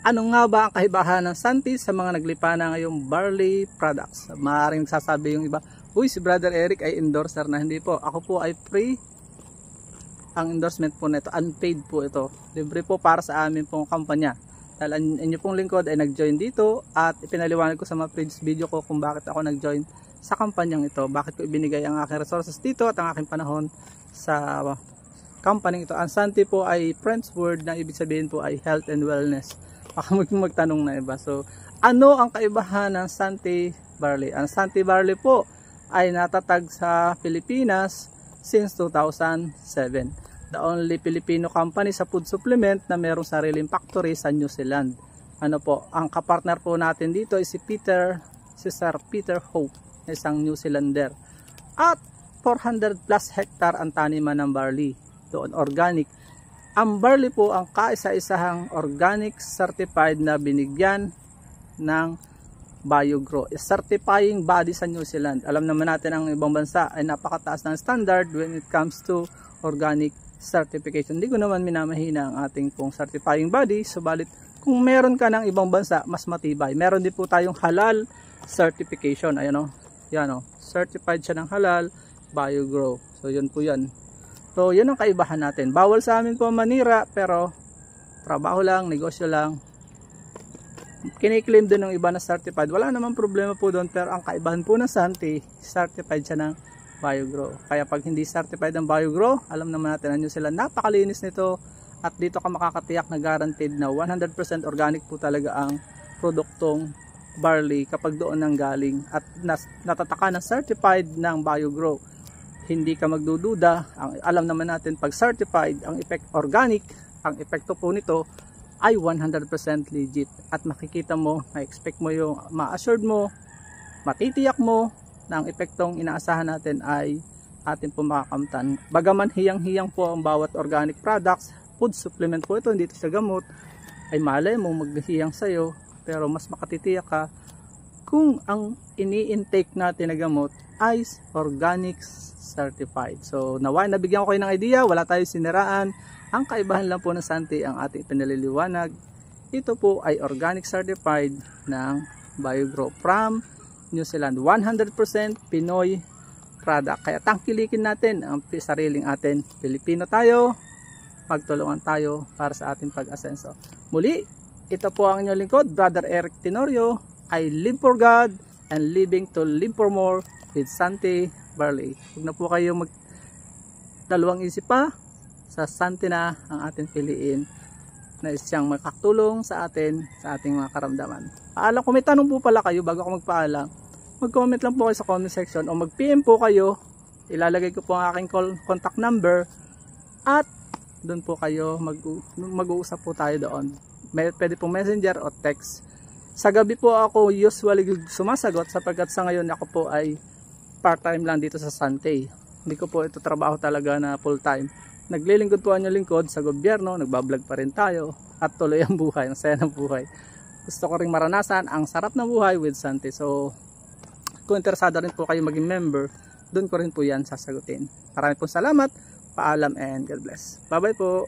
Ano nga ba ang kaibahan ng Santi sa mga naglipa na ngayong barley products? Maaaring sasabi yung iba, uy, si Brother Eric ay endorser na. Hindi po, ako po ay free. Ang endorsement po nito, unpaid po ito. Libre po para sa amin pong kampanya. Dahil ang inyo pong lingkod ay nag-join dito at ipinaliwanag ko sa mga previous video ko kung bakit ako nag-join sa kampanyang ito. Bakit ko ibinigay ang aking resources dito at ang aking panahon sa company ito. Ang Santi po ay French word na ibig sabihin po ay health and wellness. Baka magtanong na iba. So, ano ang kaibahan ng Santi Barley? Ang Santi Barley po ay natatag sa Pilipinas since 2007. The only Filipino company sa food supplement na mayroong sariling factory sa New Zealand. Ano po, ang kapartner po natin dito ay si Sir Peter Hope, isang New Zealander. At 400 plus hectare ang taniman ng barley. Doon organic. Ang barley po ang kaisa-isahang organic certified na binigyan ng BioGrow. Certifying body sa New Zealand. Alam naman natin ang ibang bansa ay napakataas ng standard when it comes to organic certification. Hindi ko naman minamahina ang ating pong certifying body, subalit kung meron ka ng ibang bansa, mas matibay. Meron din po tayong halal certification. Ayan o, yan o, certified siya ng halal, BioGrow. So yun po yan. So yun ang kaibahan natin. Bawal sa amin po manira, pero trabaho lang, negosyo lang. Kiniklaim din ng iba na certified. Wala namang problema po doon, pero ang kaibahan po ng Santi, certified siya ng BioGrow. Kaya pag hindi certified ng BioGrow, alam naman natin na New Zealand, napakalinis nito at dito ka makakatiyak na guaranteed na 100% organic po talaga ang produktong barley kapag doon nang galing at natataka ng certified ng BioGrow. Hindi ka magdududa. Alam naman natin pag certified, ang effect organic, ang epekto po nito ay 100% legit at makikita mo, ma-expect mo yung ma-assured mo, matitiyak mo na ang epektong inaasahan natin ay atin po makakamtan. Bagaman hiyang-hiyang po ang bawat organic products, food supplement po ito, hindi ito sa gamot, ay malay mo maghihiyang sa'yo, pero mas makatitiyak ka kung ang ini-intake natin na gamot ay organic certified. So naway nabigyan ko kayo ng idea, wala tayong siniraan. Ang kaibahan lang po ng Santi ang ating pinaliliwanag. Ito po ay organic certified ng BioGrow from New Zealand. 100% Pinoy product. Kaya tangkilikin natin ang sariling atin. Pilipino tayo, magtulungan tayo para sa ating pag-asenso. Muli, ito po ang inyong lingkod, Brother Eric Tenorio. I live for God and living to live for more with Santi Barley. Huwag na po kayo dalawang isip pa, sa Santi na ang ating piliin na siyang makatulong sa atin sa ating mga karamdaman. Paalam, kung may tanong po pala kayo bago ako magpaalam, mag-comment lang po kayo sa comment section o mag-PM po kayo. Ilalagay ko po ang aking contact number at doon po kayo mag-uusap po tayo doon. Pwede po messenger o text. Sa gabi po ako usually sumasagot sapagkat sa ngayon ako po ay part-time lang dito sa Santi. Hindi ko po ito trabaho talaga na full-time. Naglilingkod po ang inyong lingkod sa gobyerno, nagbablog pa rin tayo at tuloy ang buhay, ang saya ng buhay. Gusto ko ring maranasan ang sarap ng buhay with Santi. So kung interesado rin po kayo maging member, doon ko rin po yan sasagutin. Maraming po salamat, paalam and God bless. Bye bye po.